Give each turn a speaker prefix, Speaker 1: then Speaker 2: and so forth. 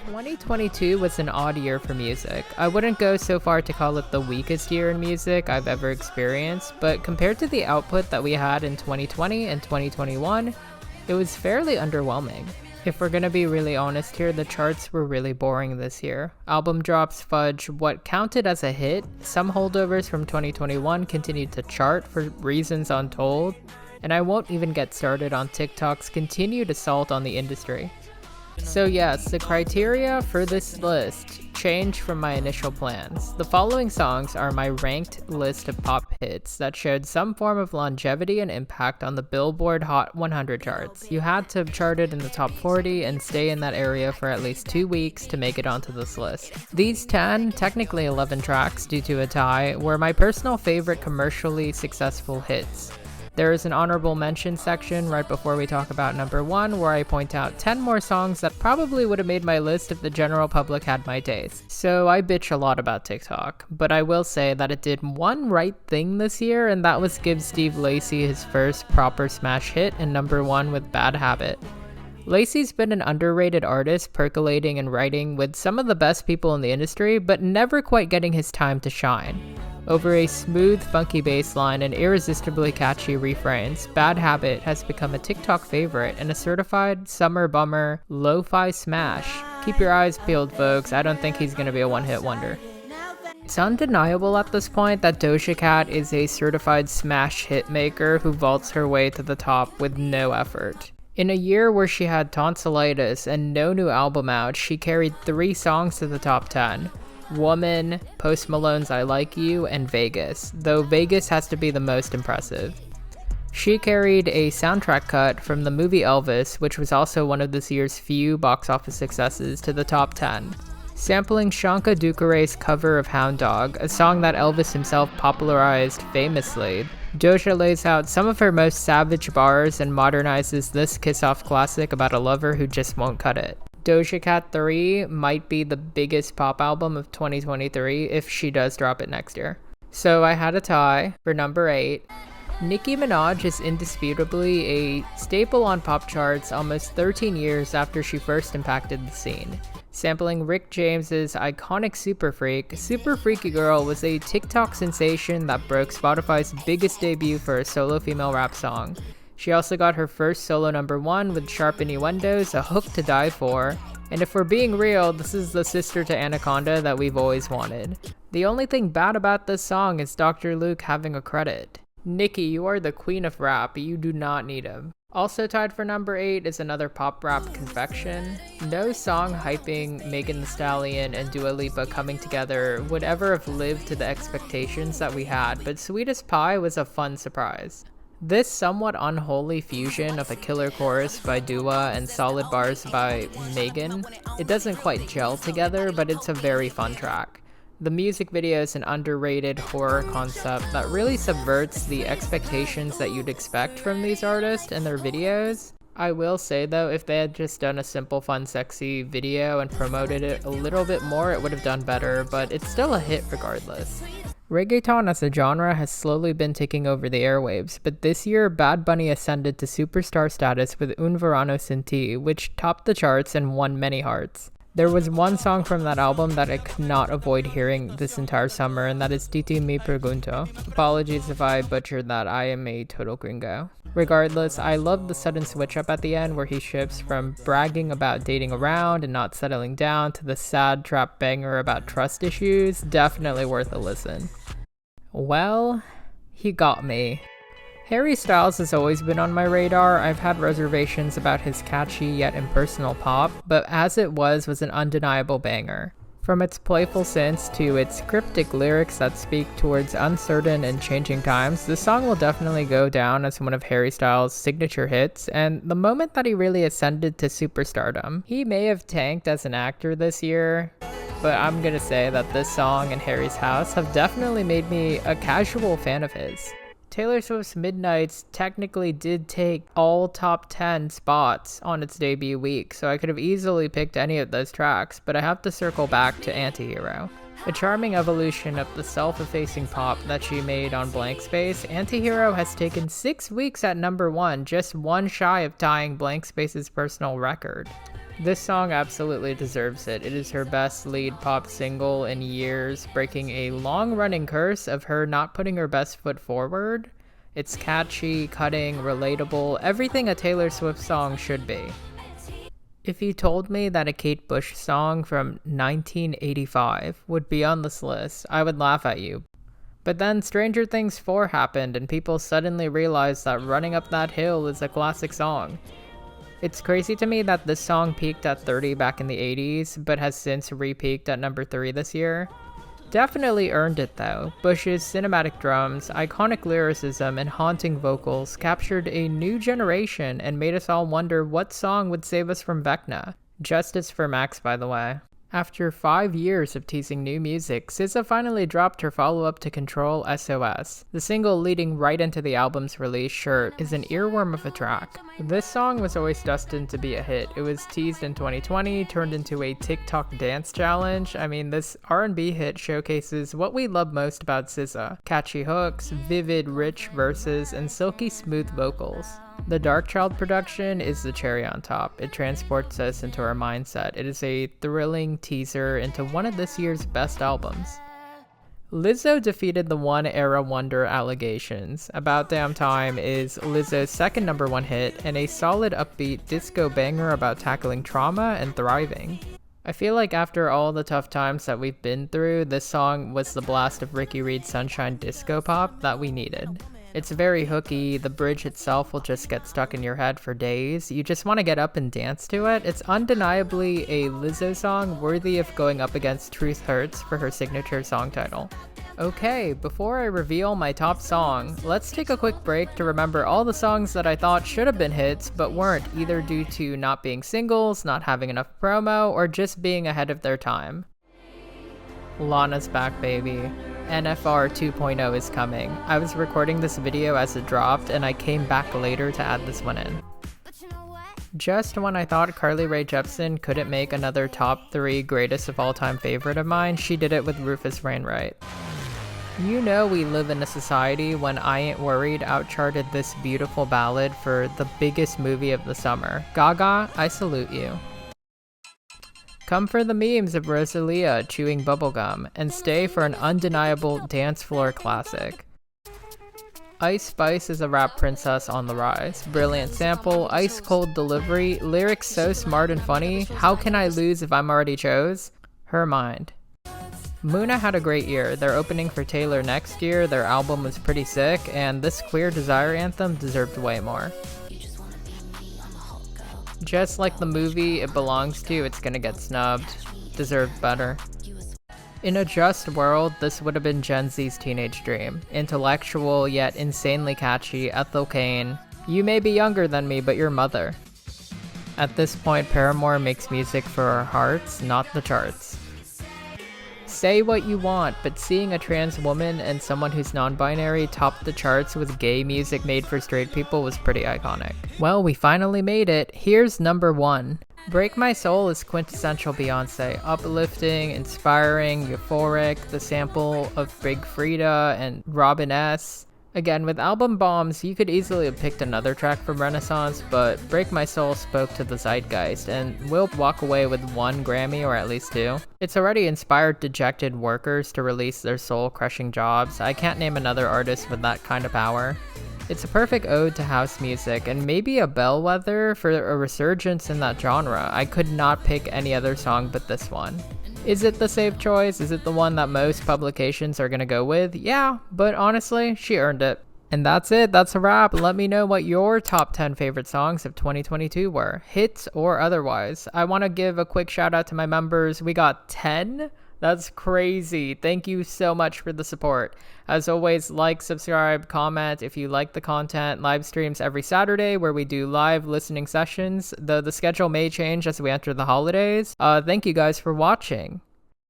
Speaker 1: 2022 was an odd year for music. I wouldn't go so far to call it the weakest year in music I've ever experienced, but compared to the output that we had in 2020 and 2021, it was fairly underwhelming. If we're gonna be really honest here, the charts were really boring this year. Album drops fudge what counted as a hit, some holdovers from 2021 continued to chart for reasons untold, and I won't even get started on TikTok's continued assault on the industry. So yes, the criteria for this list changed from my initial plans. The following songs are my ranked list of pop hits that showed some form of longevity and impact on the Billboard Hot 100 charts. You had to have charted in the top 40 and stay in that area for at least 2 weeks to make it onto this list. These 10, technically 11 tracks due to a tie, were my personal favorite commercially successful hits. There is an honorable mention section right before we talk about number 1 where I point out 10 more songs that probably would have made my list if the general public had my taste. So I bitch a lot about TikTok, but I will say that it did one right thing this year, and that was give Steve Lacy his first proper smash hit and number 1 with Bad Habit. Lacy's been an underrated artist, percolating and writing with some of the best people in the industry, but never quite getting his time to shine. Over a smooth, funky bass line and irresistibly catchy refrains, Bad Habit has become a TikTok favorite and a certified summer bummer, lo-fi smash. Keep your eyes peeled, folks. I don't think he's gonna be a one-hit wonder. It's undeniable at this point that Doja Cat is a certified smash hit maker who vaults her way to the top with no effort. In a year where she had tonsillitis and no new album out, she carried 3 songs to the top 10. Woman, Post Malone's I Like You, and Vegas, though Vegas has to be the most impressive. She carried a soundtrack cut from the movie Elvis, which was also one of this year's few box office successes, to the top 10. Sampling Shanka Dukare's cover of Hound Dog, a song that Elvis himself popularized famously, Doja lays out some of her most savage bars and modernizes this kiss-off classic about a lover who just won't cut it. Doja Cat 3 might be the biggest pop album of 2023 if she does drop it next year. So I had a tie for number 8. Nicki Minaj is indisputably a staple on pop charts almost 13 years after she first impacted the scene. Sampling Rick James's iconic Super Freaky Girl was a TikTok sensation that broke Spotify's biggest debut for a solo female rap song. She also got her first solo number 1 with Sharp Innuendos, A Hook to Die For, and if we're being real, this is the sister to Anaconda that we've always wanted. The only thing bad about this song is Dr. Luke having a credit. Nicki, you are the queen of rap, you do not need him. Also tied for number 8 is another pop rap confection. No song hyping Megan Thee Stallion and Dua Lipa coming together would ever have lived to the expectations that we had, but Sweetest Pie was a fun surprise. This somewhat unholy fusion of a killer chorus by Dua and solid bars by Megan, it doesn't quite gel together, but it's a very fun track. The music video is an underrated horror concept that really subverts the expectations that you'd expect from these artists and their videos. I will say though, if they had just done a simple, fun, sexy video and promoted it a little bit more, it would have done better, but it's still a hit regardless. Reggaeton as a genre has slowly been taking over the airwaves, but this year Bad Bunny ascended to superstar status with Un Verano Sin Ti, which topped the charts and won many hearts. There was one song from that album that I could not avoid hearing this entire summer, and that is Titi Me Pregunto. Apologies if I butchered that, I am a total gringo. Regardless, I love the sudden switch up at the end where he shifts from bragging about dating around and not settling down to the sad trap banger about trust issues. Definitely worth a listen. Well, he got me. Harry Styles has always been on my radar. I've had reservations about his catchy yet impersonal pop, but as it was an undeniable banger. From its playful synths to its cryptic lyrics that speak towards uncertain and changing times, this song will definitely go down as one of Harry Styles' signature hits, and the moment that he really ascended to superstardom. He may have tanked as an actor this year, but I'm gonna say that this song and Harry's House have definitely made me a casual fan of his. Taylor Swift's Midnights technically did take all top 10 spots on its debut week, so I could have easily picked any of those tracks, but I have to circle back to Antihero. A charming evolution of the self-effacing pop that she made on Blank Space, Antihero has taken 6 weeks at number 1, just one shy of tying Blank Space's personal record. This song absolutely deserves it. It is her best lead pop single in years, breaking a long-running curse of her not putting her best foot forward. It's catchy, cutting, relatable, everything a Taylor Swift song should be. If you told me that a Kate Bush song from 1985 would be on this list, I would laugh at you. But then Stranger Things 4 happened and people suddenly realized that Running Up That Hill is a classic song. It's crazy to me that this song peaked at 30 back in the 80s, but has since re-peaked at number 3 this year. Definitely earned it though. Bush's cinematic drums, iconic lyricism, and haunting vocals captured a new generation and made us all wonder what song would save us from Vecna. Justice for Max, by the way. After 5 years of teasing new music, SZA finally dropped her follow-up to Control SOS. The single leading right into the album's release, Shirt, is an earworm of a track. This song was always destined to be a hit. It was teased in 2020, turned into a TikTok dance challenge. I mean, this R&B hit showcases what we love most about SZA. Catchy hooks, vivid, rich verses, and silky smooth vocals. The Darkchild production is the cherry on top. It transports us into our mindset. It is a thrilling teaser into one of this year's best albums. Lizzo defeated the One Era Wonder allegations. About Damn Time is Lizzo's second number 1 hit and a solid upbeat disco banger about tackling trauma and thriving. I feel like after all the tough times that we've been through, this song was the blast of Ricky Reed's Sunshine disco pop that we needed. It's very hooky, the bridge itself will just get stuck in your head for days. You just want to get up and dance to it. It's undeniably a Lizzo song worthy of going up against Truth Hurts for her signature song title. Okay, before I reveal my top song, let's take a quick break to remember all the songs that I thought should have been hits but weren't, either due to not being singles, not having enough promo, or just being ahead of their time. Lana's back, baby. NFR 2.0 is coming. I was recording this video as it dropped and I came back later to add this one in. Just when I thought Carly Rae Jepsen couldn't make another top 3 greatest of all time favorite of mine, she did it with Rufus Wainwright. You know we live in a society when I Ain't Worried outcharted this beautiful ballad for the biggest movie of the summer. Gaga, I salute you. Come for the memes of Rosalia chewing bubblegum, and stay for an undeniable dance floor classic. Ice Spice is a rap princess on the rise. Brilliant sample, ice cold delivery, lyrics so smart and funny, how can I lose if I'm already chose? Her mind. Muna had a great year. They're opening for Taylor next year, their album was pretty sick, and this Queer Desire anthem deserved way more. Just like the movie it belongs to, it's gonna get snubbed. Deserved better. In a just world, this would have been Gen Z's teenage dream. Intellectual, yet insanely catchy, Ethel Cain. You may be younger than me, but your mother. At this point, Paramore makes music for our hearts, not the charts. Say what you want, but seeing a trans woman and someone who's non-binary top the charts with gay music made for straight people was pretty iconic. Well, we finally made it. Here's number 1. Break My Soul is quintessential Beyonce. Uplifting, inspiring, euphoric, the sample of Big Frida and Robin S. Again, with album bombs, you could easily have picked another track from Renaissance, but Break My Soul spoke to the zeitgeist and will walk away with 1 Grammy or at least 2. It's already inspired dejected workers to release their soul-crushing jobs. I can't name another artist with that kind of power. It's a perfect ode to house music and maybe a bellwether for a resurgence in that genre. I could not pick any other song but this one. Is it the safe choice? Is it the one that most publications are gonna go with? Yeah, but honestly, she earned it. And that's it, that's a wrap. Let me know what your top 10 favorite songs of 2022 were, hits or otherwise. I want to give a quick shout out to my members. We got 10? That's crazy. Thank you so much for the support. As always, like, subscribe, comment if you like the content. Live streams every Saturday where we do live listening sessions. The schedule may change as we enter the holidays. Thank you guys for watching.